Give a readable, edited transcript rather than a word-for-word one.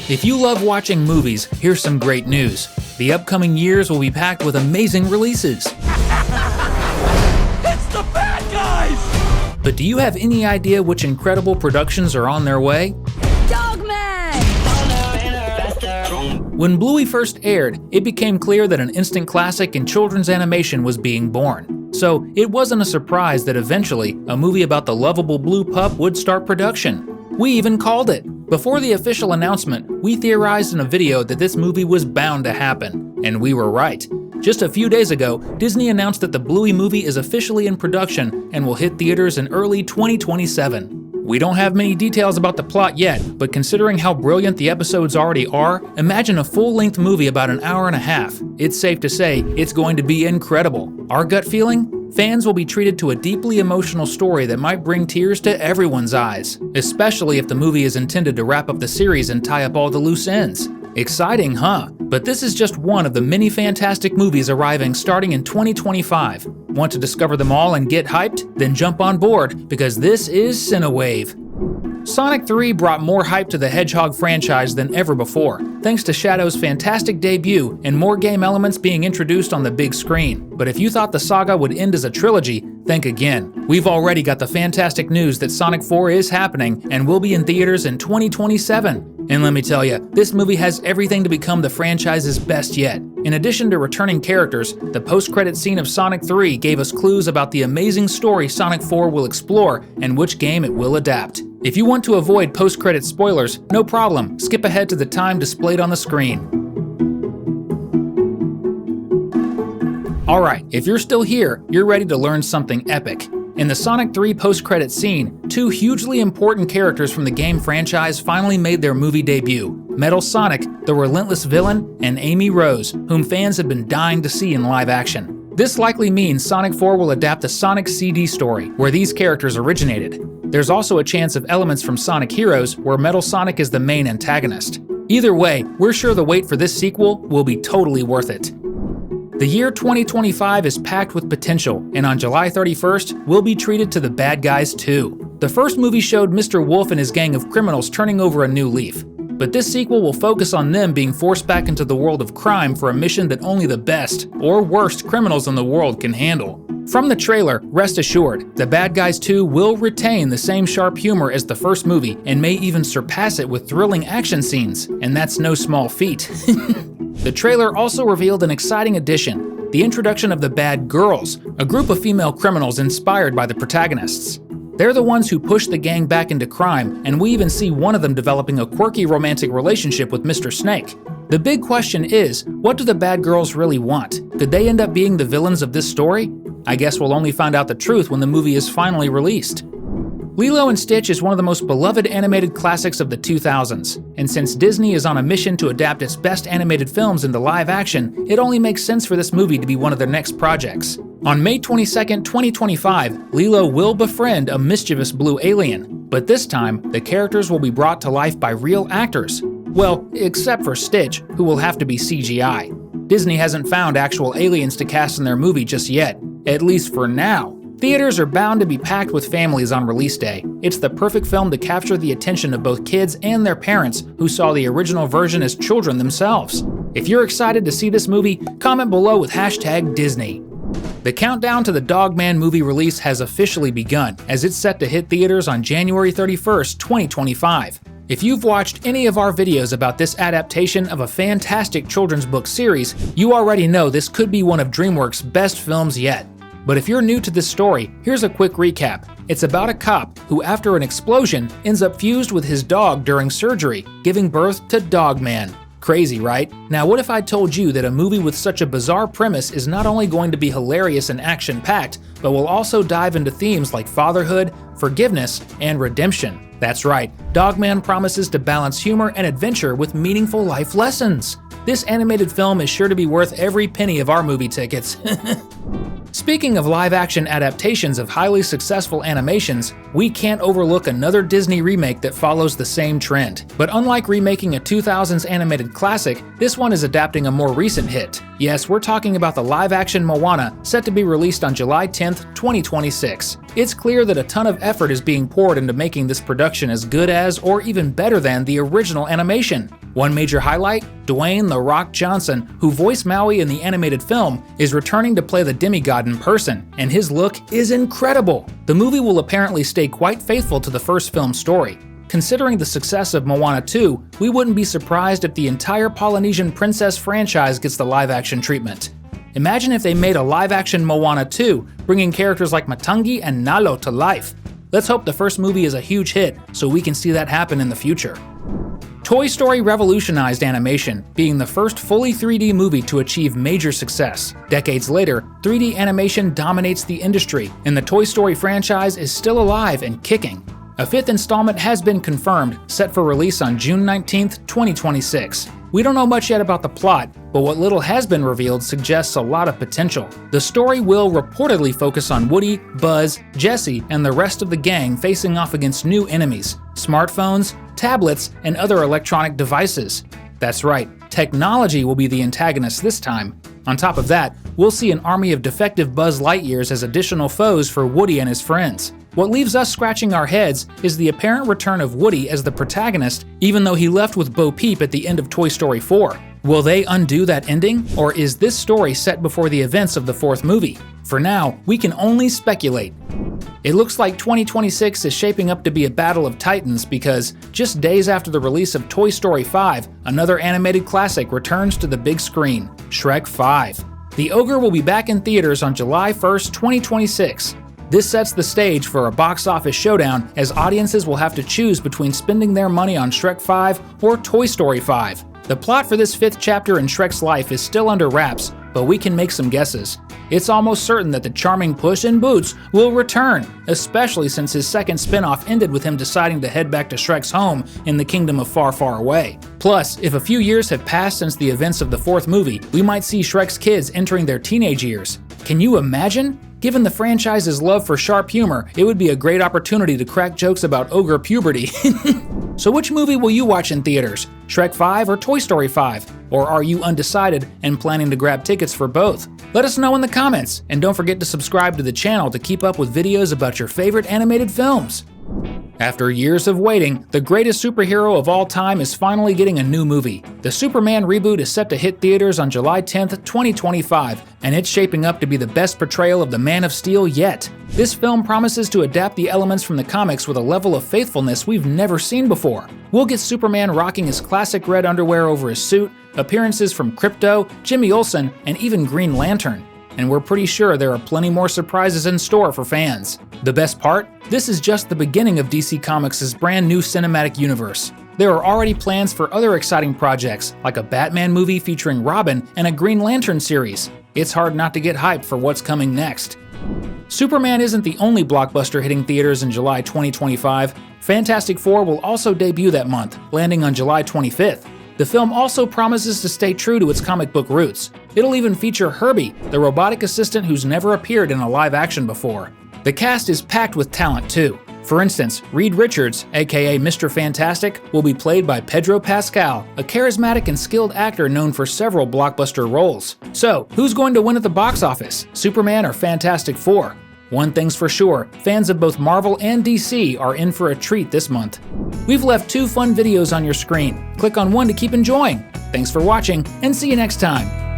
If you love watching movies, here's some great news. The upcoming years will be packed with amazing releases. It's the bad guys! But do you have any idea which incredible productions are on their way? Dogman! When Bluey first aired, it became clear that an instant classic in children's animation was being born. So it wasn't a surprise that eventually a movie about the lovable blue pup would start production. We even called it. Before the official announcement, we theorized in a video that this movie was bound to happen, and we were right. Just a few days ago, Disney announced that the Bluey movie is officially in production and will hit theaters in early 2027. We don't have many details about the plot yet, but considering how brilliant the episodes already are, imagine a full-length movie about an hour and a half. It's safe to say it's going to be incredible. Our gut feeling? Fans will be treated to a deeply emotional story that might bring tears to everyone's eyes, especially if the movie is intended to wrap up the series and tie up all the loose ends. Exciting, huh? But this is just one of the many fantastic movies arriving starting in 2025. Want to discover them all and get hyped? Then jump on board, because this is Cinewave. Sonic 3 brought more hype to the Hedgehog franchise than ever before, thanks to Shadow's fantastic debut and more game elements being introduced on the big screen. But if you thought the saga would end as a trilogy, think again. We've already got the fantastic news that Sonic 4 is happening and will be in theaters in 2027. And let me tell you, this movie has everything to become the franchise's best yet. In addition to returning characters, the post-credit scene of Sonic 3 gave us clues about the amazing story Sonic 4 will explore and which game it will adapt. If you want to avoid post-credit spoilers, no problem, skip ahead to the time displayed on the screen. Alright, if you're still here, you're ready to learn something epic. In the Sonic 3 post-credit scene, two hugely important characters from the game franchise finally made their movie debut. Metal Sonic, the relentless villain, and Amy Rose, whom fans have been dying to see in live action. This likely means Sonic 4 will adapt the Sonic CD story, where these characters originated. There's also a chance of elements from Sonic Heroes, where Metal Sonic is the main antagonist. Either way, we're sure the wait for this sequel will be totally worth it. The year 2025 is packed with potential, and on July 31st, we'll be treated to The Bad Guys 2. The first movie showed Mr. Wolf and his gang of criminals turning over a new leaf, but this sequel will focus on them being forced back into the world of crime for a mission that only the best, or worst, criminals in the world can handle. From the trailer, rest assured, The Bad Guys 2 will retain the same sharp humor as the first movie and may even surpass it with thrilling action scenes, and that's no small feat. The trailer also revealed an exciting addition, the introduction of the Bad Girls, a group of female criminals inspired by the protagonists. They're the ones who push the gang back into crime, and we even see one of them developing a quirky romantic relationship with Mr. Snake. The big question is, what do the Bad Girls really want? Could they end up being the villains of this story? I guess we'll only find out the truth when the movie is finally released. Lilo & Stitch is one of the most beloved animated classics of the 2000s, and since Disney is on a mission to adapt its best animated films into live action, it only makes sense for this movie to be one of their next projects. On May 22, 2025, Lilo will befriend a mischievous blue alien, but this time, the characters will be brought to life by real actors. Well, except for Stitch, who will have to be CGI. Disney hasn't found actual aliens to cast in their movie just yet, at least for now. Theaters are bound to be packed with families on release day. It's the perfect film to capture the attention of both kids and their parents who saw the original version as children themselves. If you're excited to see this movie, comment below with #Disney. The countdown to the Dogman movie release has officially begun, as it's set to hit theaters on January 31st, 2025. If you've watched any of our videos about this adaptation of a fantastic children's book series, you already know this could be one of DreamWorks' best films yet. But if you're new to this story, here's a quick recap. It's about a cop who, after an explosion, ends up fused with his dog during surgery, giving birth to Dogman. Crazy, right? Now what if I told you that a movie with such a bizarre premise is not only going to be hilarious and action-packed, but will also dive into themes like fatherhood, forgiveness, and redemption? That's right, Dogman promises to balance humor and adventure with meaningful life lessons. This animated film is sure to be worth every penny of our movie tickets. Speaking of live-action adaptations of highly successful animations, we can't overlook another Disney remake that follows the same trend. But unlike remaking a 2000s animated classic, this one is adapting a more recent hit. Yes, we're talking about the live-action Moana, set to be released on July 10th, 2026. It's clear that a ton of effort is being poured into making this production as good as, or even better than, the original animation. One major highlight, Dwayne "The Rock" Johnson, who voiced Maui in the animated film, is returning to play the demigod in person, and his look is incredible. The movie will apparently stay quite faithful to the first film's story. Considering the success of Moana 2, we wouldn't be surprised if the entire Polynesian princess franchise gets the live-action treatment. Imagine if they made a live-action Moana 2, bringing characters like Matangi and Nalo to life. Let's hope the first movie is a huge hit so we can see that happen in the future. Toy Story revolutionized animation, being the first fully 3D movie to achieve major success. Decades later, 3D animation dominates the industry, and the Toy Story franchise is still alive and kicking. A fifth installment has been confirmed, set for release on June 19, 2026. We don't know much yet about the plot, but what little has been revealed suggests a lot of potential. The story will reportedly focus on Woody, Buzz, Jessie, and the rest of the gang facing off against new enemies, smartphones, tablets, and other electronic devices. That's right, technology will be the antagonist this time. On top of that, we'll see an army of defective Buzz Lightyears as additional foes for Woody and his friends. What leaves us scratching our heads is the apparent return of Woody as the protagonist, even though he left with Bo Peep at the end of Toy Story 4. Will they undo that ending, or is this story set before the events of the fourth movie? For now, we can only speculate. It looks like 2026 is shaping up to be a battle of titans because just days after the release of Toy Story 5, another animated classic returns to the big screen, Shrek 5. The Ogre will be back in theaters on July 1st, 2026. This sets the stage for a box office showdown as audiences will have to choose between spending their money on Shrek 5 or Toy Story 5. The plot for this fifth chapter in Shrek's life is still under wraps, but we can make some guesses. It's almost certain that the charming Puss in Boots will return, especially since his second spin-off ended with him deciding to head back to Shrek's home in the Kingdom of Far, Far Away. Plus, if a few years have passed since the events of the fourth movie, we might see Shrek's kids entering their teenage years. Can you imagine? Given the franchise's love for sharp humor, it would be a great opportunity to crack jokes about ogre puberty. So which movie will you watch in theaters? Shrek 5 or Toy Story 5? Or are you undecided and planning to grab tickets for both? Let us know in the comments, and don't forget to subscribe to the channel to keep up with videos about your favorite animated films. After years of waiting, the greatest superhero of all time is finally getting a new movie. The Superman reboot is set to hit theaters on July 10th, 2025, and it's shaping up to be the best portrayal of the Man of Steel yet. This film promises to adapt the elements from the comics with a level of faithfulness we've never seen before. We'll get Superman rocking his classic red underwear over his suit, appearances from Krypto, Jimmy Olsen, and even Green Lantern. And we're pretty sure there are plenty more surprises in store for fans. The best part? This is just the beginning of DC Comics' brand new cinematic universe. There are already plans for other exciting projects, like a Batman movie featuring Robin and a Green Lantern series. It's hard not to get hyped for what's coming next. Superman isn't the only blockbuster hitting theaters in July 2025. Fantastic Four will also debut that month, landing on July 25th. The film also promises to stay true to its comic book roots. It'll even feature Herbie, the robotic assistant who's never appeared in a live action before. The cast is packed with talent too. For instance, Reed Richards, aka Mr. Fantastic, will be played by Pedro Pascal, a charismatic and skilled actor known for several blockbuster roles. So, who's going to win at the box office, Superman or Fantastic Four? One thing's for sure, fans of both Marvel and DC are in for a treat this month. We've left 2 fun videos on your screen. Click on one to keep enjoying. Thanks for watching, and see you next time.